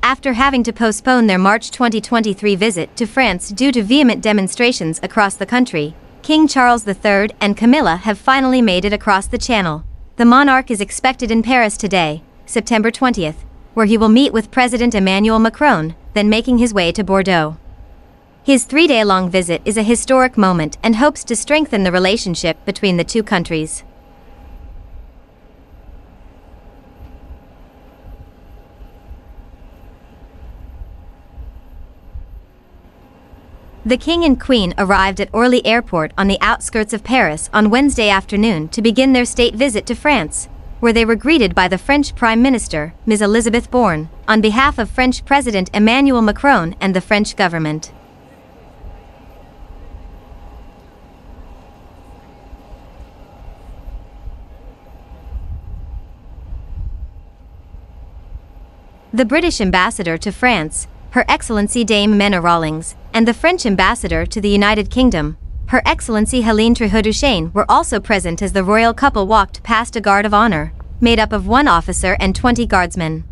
After having to postpone their March 2023 visit to France due to vehement demonstrations across the country, King Charles III and Camilla have finally made it across the Channel. The monarch is expected in Paris today, September 20th, where he will meet with President Emmanuel Macron, then making his way to Bordeaux. His 3-day-long visit is a historic moment and hopes to strengthen the relationship between the two countries. The King and Queen arrived at Orly Airport on the outskirts of Paris on Wednesday afternoon to begin their state visit to France, where they were greeted by the French Prime Minister, Ms. Elisabeth Borne, on behalf of French President Emmanuel Macron and the French government. The British ambassador to France, Her Excellency Dame Mena Rawlings, and the French ambassador to the United Kingdom, Her Excellency Helene Treheau-Duchesne, were also present as the royal couple walked past a guard of honor, made up of 1 officer and 20 guardsmen.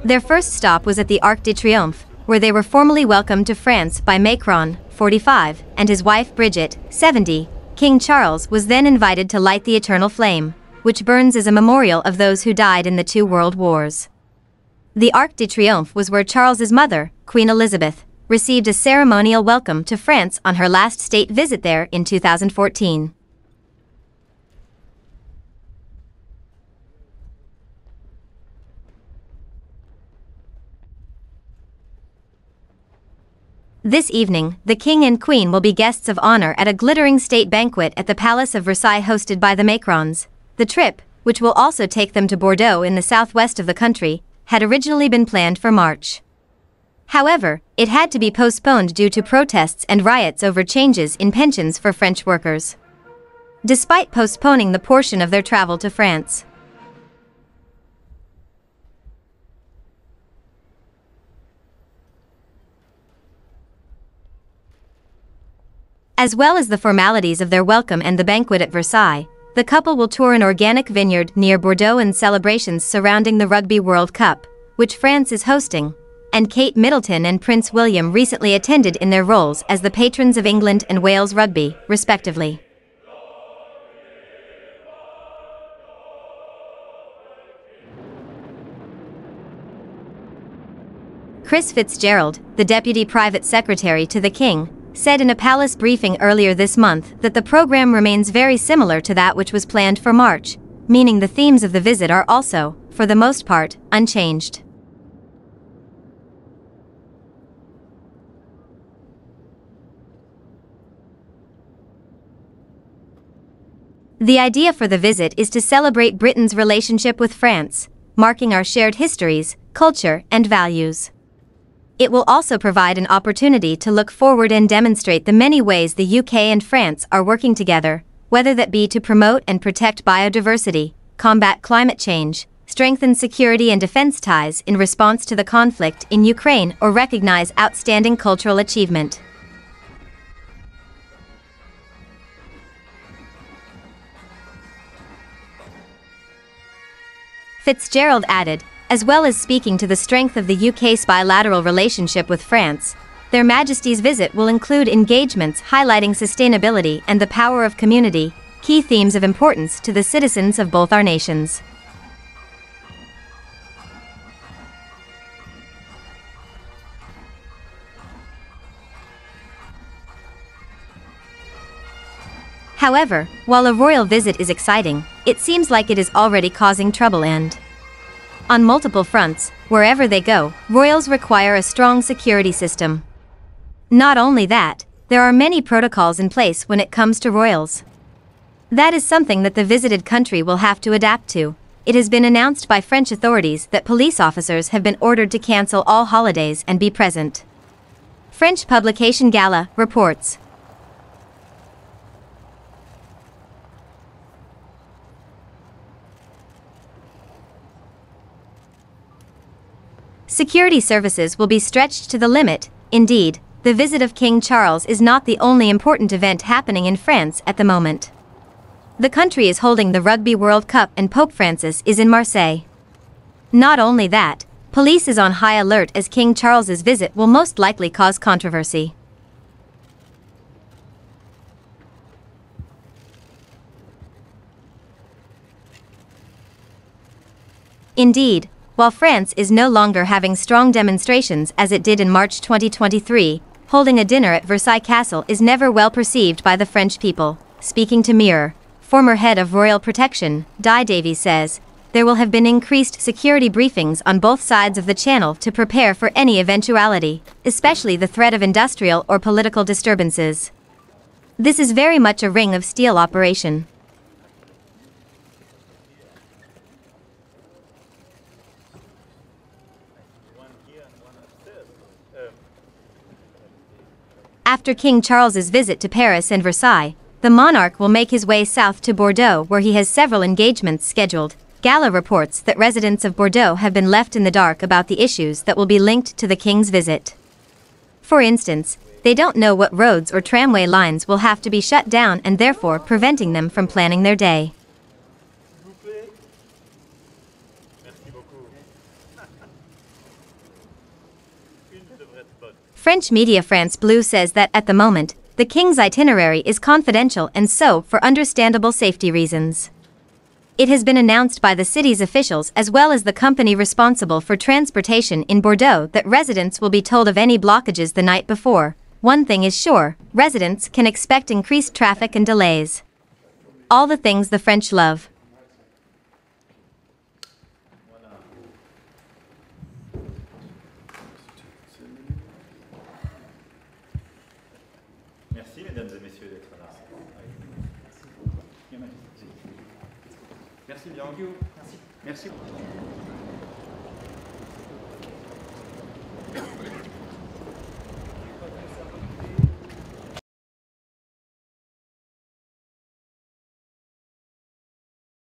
Their first stop was at the Arc de Triomphe, where they were formally welcomed to France by Macron, 45, and his wife Brigitte, 70. King Charles was then invited to light the eternal flame, which burns as a memorial of those who died in the 2 world wars. The Arc de Triomphe was where Charles's mother, Queen Elizabeth, received a ceremonial welcome to France on her last state visit there in 2014. This evening, the King and Queen will be guests of honor at a glittering state banquet at the Palace of Versailles hosted by the Macrons. The trip, which will also take them to Bordeaux in the southwest of the country, had originally been planned for March. However, it had to be postponed due to protests and riots over changes in pensions for French workers. Despite postponing the portion of their travel to France, as well as the formalities of their welcome and the banquet at Versailles, the couple will tour an organic vineyard near Bordeaux and celebrations surrounding the Rugby World Cup, which France is hosting, and Kate Middleton and Prince William recently attended in their roles as the patrons of England and Wales rugby, respectively. Chris Fitzgerald, the Deputy Private Secretary to the King, said in a palace briefing earlier this month that the program remains very similar to that which was planned for March, meaning the themes of the visit are also, for the most part, unchanged. The idea for the visit is to celebrate Britain's relationship with France, marking our shared histories, culture, and values. It will also provide an opportunity to look forward and demonstrate the many ways the UK and France are working together, whether that be to promote and protect biodiversity, combat climate change, strengthen security and defense ties in response to the conflict in Ukraine, or recognize outstanding cultural achievement. Fitzgerald added, as well as speaking to the strength of the UK's bilateral relationship with France, Their Majesty's visit will include engagements highlighting sustainability and the power of community, key themes of importance to the citizens of both our nations. However, while a royal visit is exciting, it seems like it is already causing trouble and, on multiple fronts, wherever they go, royals require a strong security system. Not only that, there are many protocols in place when it comes to royals. That is something that the visited country will have to adapt to. It has been announced by French authorities that police officers have been ordered to cancel all holidays and be present. French publication Gala reports. Security services will be stretched to the limit. Indeed, the visit of King Charles is not the only important event happening in France at the moment. The country is holding the Rugby World Cup and Pope Francis is in Marseille. Not only that, police is on high alert as King Charles's visit will most likely cause controversy. Indeed, while France is no longer having strong demonstrations as it did in March 2023, holding a dinner at Versailles Castle is never well perceived by the French people. Speaking to Mirror, former head of royal protection, Di Davies says, there will have been increased security briefings on both sides of the channel to prepare for any eventuality, especially the threat of industrial or political disturbances. This is very much a ring of steel operation. After King Charles's visit to Paris and Versailles, the monarch will make his way south to Bordeaux where he has several engagements scheduled. Gala reports that residents of Bordeaux have been left in the dark about the issues that will be linked to the king's visit. For instance, they don't know what roads or tramway lines will have to be shut down and therefore preventing them from planning their day. French media France Bleu says that at the moment, the king's itinerary is confidential and so for understandable safety reasons. It has been announced by the city's officials as well as the company responsible for transportation in Bordeaux that residents will be told of any blockages the night before. One thing is sure, residents can expect increased traffic and delays. All the things the French love. Merci mesdames et messieurs d'être là. Merci bien. Merci. Merci.